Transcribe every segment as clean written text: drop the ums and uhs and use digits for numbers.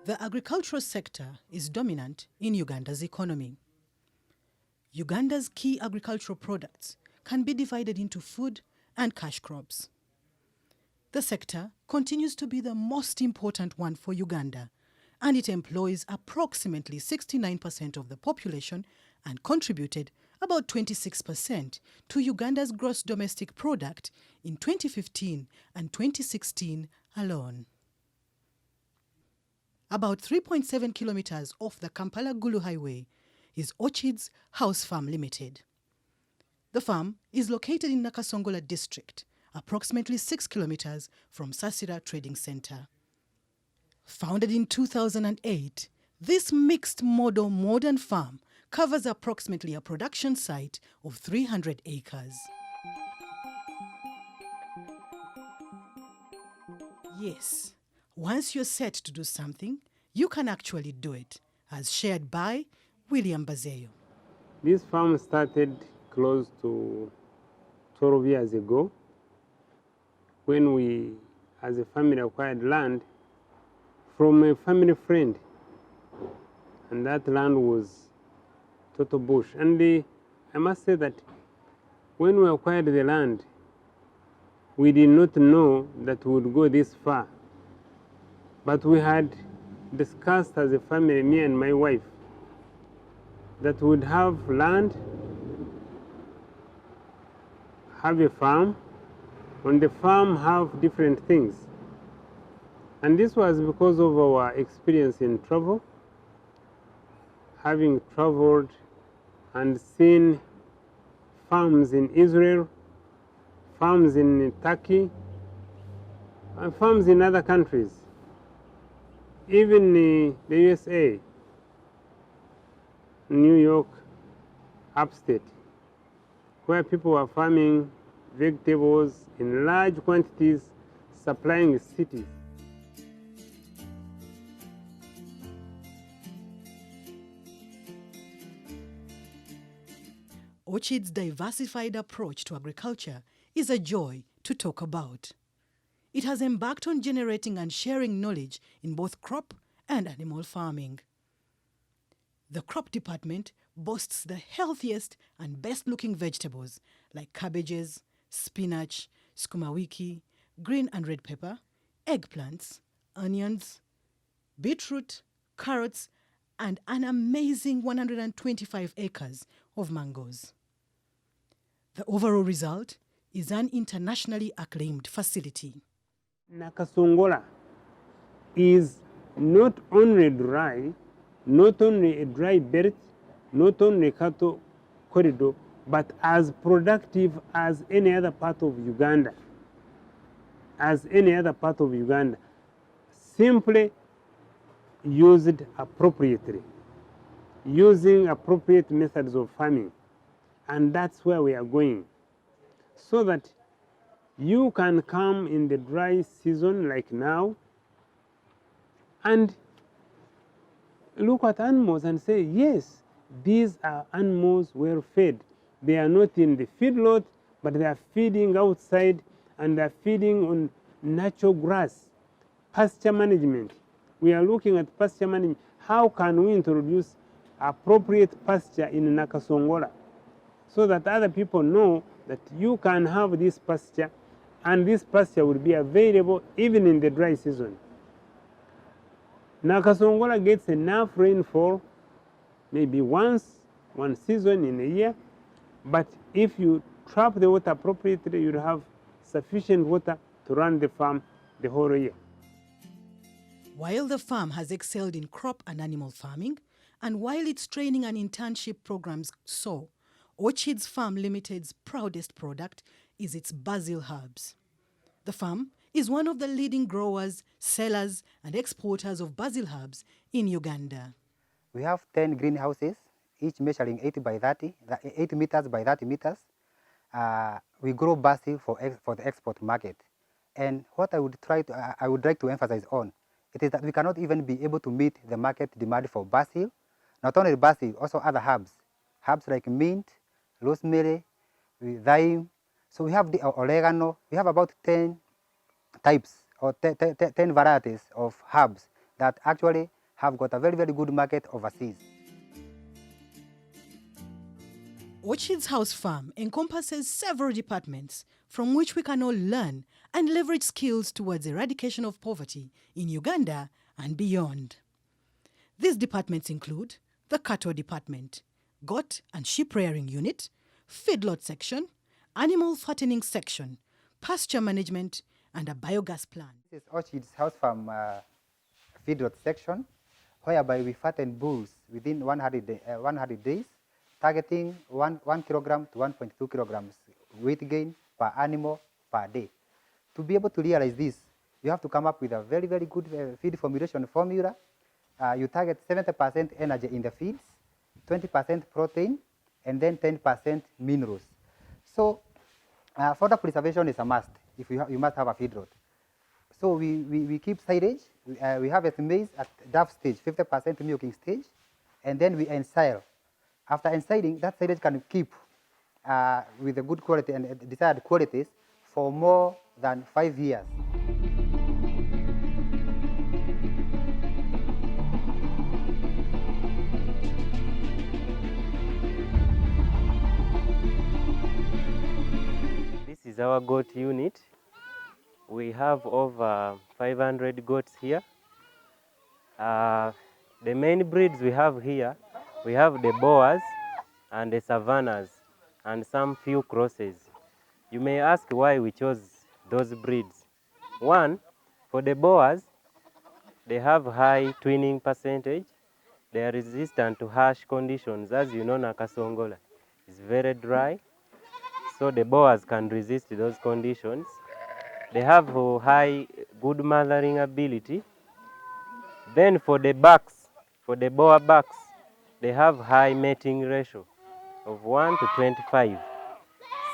The agricultural sector is dominant in Uganda's economy. Uganda's key agricultural products can be divided into food and cash crops. The sector continues to be the most important one for Uganda, and it employs approximately 69% of the population and contributed about 26% to Uganda's gross domestic product in 2015 and 2016 alone. About 3.7 kilometers off the Kampala-Gulu Highway is Orchids House Farm Limited. The farm is located in Nakasongola District, approximately 6 kilometers from Sasira Trading Center. Founded in 2008, this mixed-model modern farm covers approximately a production site of 300 acres. Yes, once you're set to do something, you can actually do it, as shared by William Bazeyo. This farm started close to 12 years ago when we, as a family, acquired land from a family friend. And that land was total bush. And I must say that when we acquired the land, we did not know that we would go this far. But we had discussed as a family, me and my wife, that we would have land, have a farm, on the farm have different things. And this was because of our experience in travel, having traveled and seen farms in Israel, farms in Turkey, and farms in other countries, even the USA, New York, upstate, where people are farming vegetables in large quantities, supplying cities. Orchid's diversified approach to agriculture is a joy to talk about. It has embarked on generating and sharing knowledge in both crop and animal farming. The crop department boasts the healthiest and best-looking vegetables like cabbages, spinach, sukuma-wiki, green and red pepper, eggplants, onions, beetroot, carrots, and an amazing 125 acres of mangoes. The overall result is an internationally acclaimed facility. Nakasongola is not only dry, not only a dry belt, not only a cattle corridor, but as productive as any other part of Uganda. As any other part of Uganda, simply used appropriately, using appropriate methods of farming. And that's where we are going. So that you can come in the dry season like now and look at animals and say, yes, these are animals well fed. They are not in the feedlot, but they are feeding outside and they are feeding on natural grass. Pasture management. We are looking at pasture management. How can we introduce appropriate pasture in Nakasongola so that other people know that you can have this pasture and this pasture will be available even in the dry season. Nakasongola gets enough rainfall maybe one season in a year, but if you trap the water appropriately, you'll have sufficient water to run the farm the whole year. While the farm has excelled in crop and animal farming, and while its training and internship programs soar, Orchids Farm Limited's proudest product is its basil herbs. The farm is one of the leading growers, sellers, and exporters of basil herbs in Uganda. We have 10 greenhouses, each measuring 80 meters by 30 meters. We grow basil for the export market. And what I would like to emphasize on, it is that we cannot even be able to meet the market demand for basil. Not only basil, also other herbs like mint, rosemary, thyme. So we have the oregano. We have about 10 types or 10 varieties of herbs that actually have got a very, very good market overseas. Orchids House Farm encompasses several departments from which we can all learn and leverage skills towards eradication of poverty in Uganda and beyond. These departments include the cattle department, goat and sheep rearing unit, feedlot section, animal fattening section, pasture management, and a biogas plant. This is Orchids House Farm feedlot section, whereby we fatten bulls within 100 days, targeting 1 kilogram to 1.2 kilograms weight gain per animal per day. To be able to realize this, you have to come up with a very, very good feed formulation formula. You target 70% energy in the feeds, 20% protein, and then 10% minerals. So fodder preservation is a must if you must have a feedlot. So we keep silage. We harvest maize at DAF stage, 50% milking stage, and then we ensile. After ensiling, that silage can keep with a good quality and desired qualities for more than 5 years. This is our goat unit. We have over 500 goats here. The main breeds we have here, we have the Boers and the Savannahs and some few crosses. You may ask why we chose those breeds. One, for the Boers, they have high twinning percentage. They are resistant to harsh conditions. As you know, Nakasongola is very dry, so the Boers can resist those conditions. They have a high, good mothering ability. Then for the bucks, for the Boer bucks, they have high mating ratio of 1 to 25.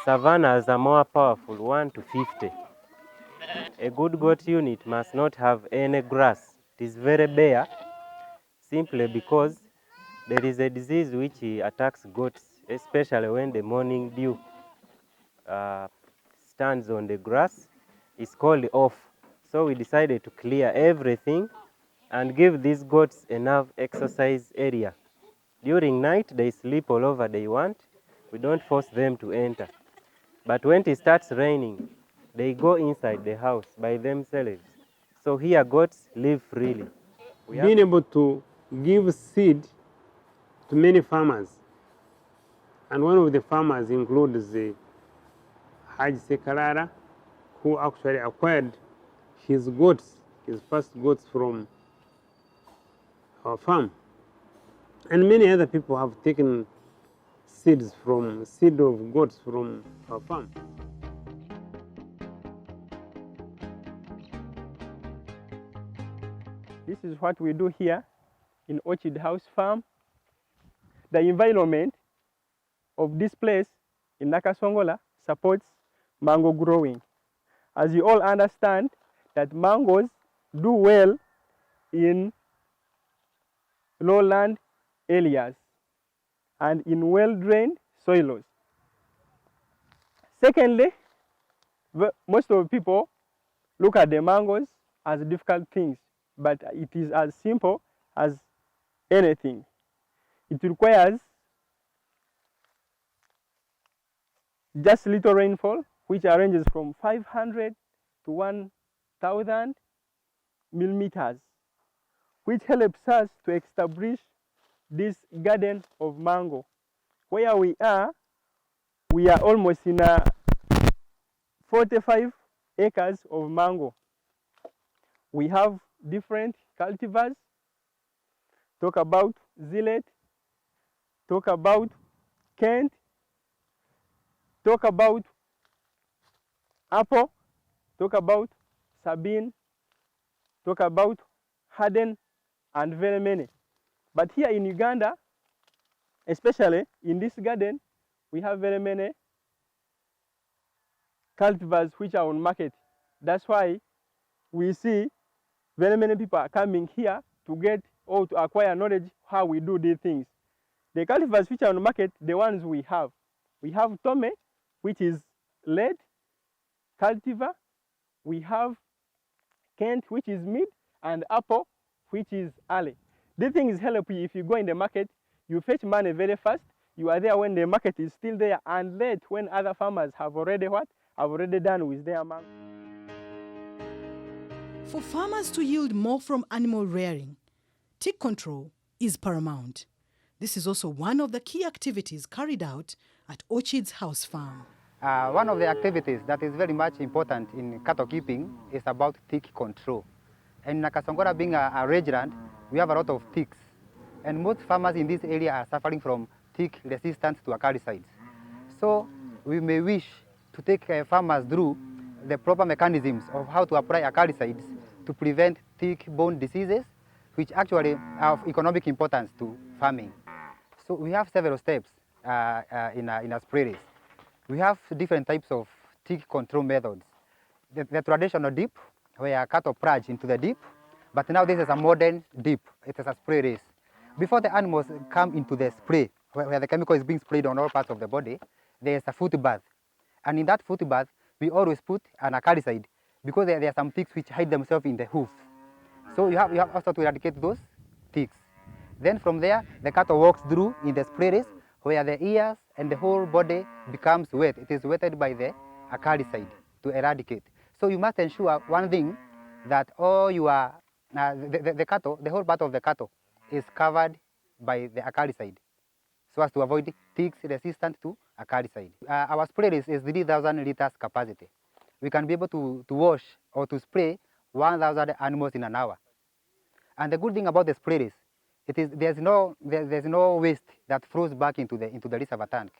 Savannahs are more powerful, 1 to 50. A good goat unit must not have any grass. It is very bare, simply because there is a disease which attacks goats, especially when the morning dew stands on the grass. It's called off. So we decided to clear everything and give these goats enough exercise area. During night, they sleep all over they want. We don't force them to enter. But when it starts raining, they go inside the house by themselves. So here goats live freely. Being able to give seed to many farmers, and one of the farmers includes the Haj Sekarara, who actually acquired his goats, his first goats from our farm. And many other people have taken seed of goats from our farm. This is what we do here in Orchid House Farm. The environment of this place in Nakasongola supports mango growing. As you all understand that mangoes do well in lowland areas and in well-drained soils. Secondly, most of the people look at the mangoes as difficult things, but it is as simple as anything. It requires just little rainfall, which ranges from 500 to 1,000 millimeters, which helps us to establish this garden of mango. Where we are almost in 45 acres of mango. We have different cultivars. Talk about Zillet, talk about Kent, talk about Apple, talk about Sabine, talk about Harden, and very many. But here in Uganda, especially in this garden, we have very many cultivars which are on market. That's why we see very many people are coming here to get or to acquire knowledge how we do these things. The cultivars which are on the market, the ones we have Tome, which is lead cultivar. We have Kent, which is mid, and Apple, which is early. This thing is helpful if you go in the market, you fetch money very fast. You are there when the market is still there, and late when other farmers have already what? Have already done with their mango. For farmers to yield more from animal rearing, tick control is paramount. This is also one of the key activities carried out at Orchids House Farm. One of the activities that is very much important in cattle keeping is about tick control. And Nakasongola being a rangeland, we have a lot of ticks. And most farmers in this area are suffering from tick resistance to acaricides. So we may wish to take farmers through the proper mechanisms of how to apply acaricides to prevent tick-borne diseases, which actually are of economic importance to farming. So we have several steps in our sprays. We have different types of tick control methods. The traditional dip, where cattle plunge into the dip, but now this is a modern dip. It is a spray race. Before the animals come into the spray, where the chemical is being sprayed on all parts of the body, there is a foot bath. And in that foot bath, we always put an acaricide because there are some ticks which hide themselves in the hoof. So you have also to eradicate those ticks. Then from there, the cattle walks through in the spray race where the ears and the whole body becomes wet. It is wetted by the acaricide to eradicate. So you must ensure one thing, that all your, the cattle, the whole part of the cattle is covered by the acaricide so as to avoid ticks resistant to acaricide. Our spray race is 3,000 liters capacity. We can be able to wash or to spray 1,000 animals in an hour. And the good thing about the spray race, there's no waste that flows back into the reservoir tank.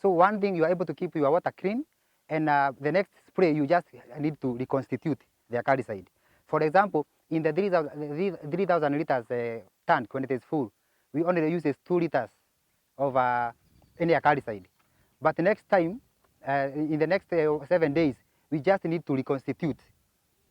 So one thing, you are able to keep your water clean, and the next spray you just need to reconstitute the acaricide. For example, in the 3,000 liters tank, when it is full, we only use 2 liters of any acaricide. But the next time, in the next 7 days, we just need to reconstitute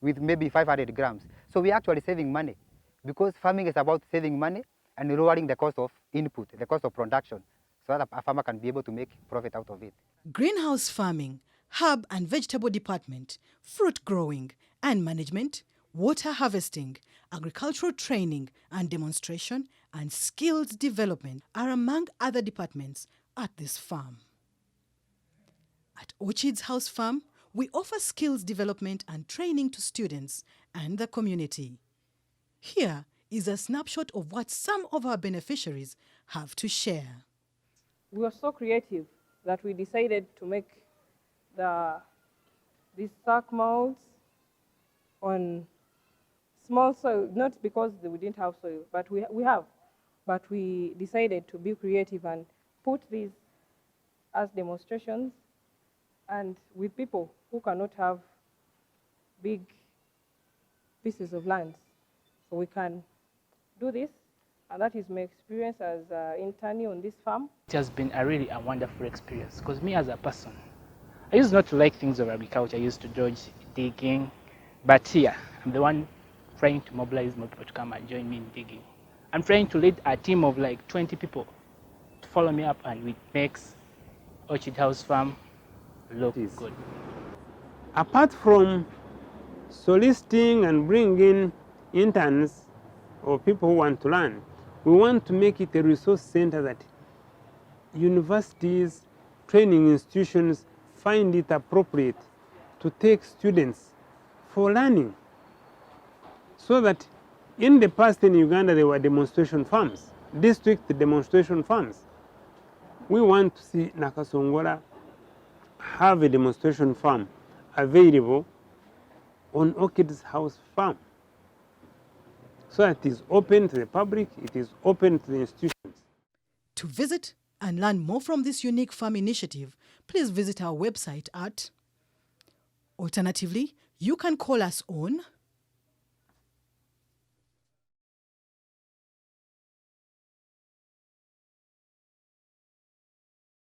with maybe 500 grams. So we're actually saving money, because farming is about saving money and lowering the cost of input, the cost of production, so that a farmer can be able to make profit out of it. Greenhouse farming, herb and vegetable department, fruit growing and management, water harvesting, agricultural training and demonstration, and skills development are among other departments at this farm. At Orchids House Farm, we offer skills development and training to students and the community. Here is a snapshot of what some of our beneficiaries have to share. We were so creative that we decided to make these sack molds on small soil, not because we didn't have soil, but we have. But we decided to be creative and put these as demonstrations, and with people who cannot have big pieces of land. So we can do this, and that is my experience as an internee on this farm. It has been a really wonderful experience, because me as a person, I used not to like things of agriculture. I used to dodge digging, but here I'm the one trying to mobilize more people to come and join me in digging. I'm trying to lead a team of like 20 people to follow me up, and it makes Orchid House Farm look good. Apart from soliciting and bringing interns or people who want to learn, we want to make it a resource center that universities, training institutions find it appropriate to take students for learning. So that in the past in Uganda there were demonstration farms, district demonstration farms. We want to see Nakasongola have a demonstration farm available on Orchids House Farm, so that it is open to the public, it is open to the institutions. To visit and learn more from this unique farm initiative, please visit our website at. Alternatively, you can call us on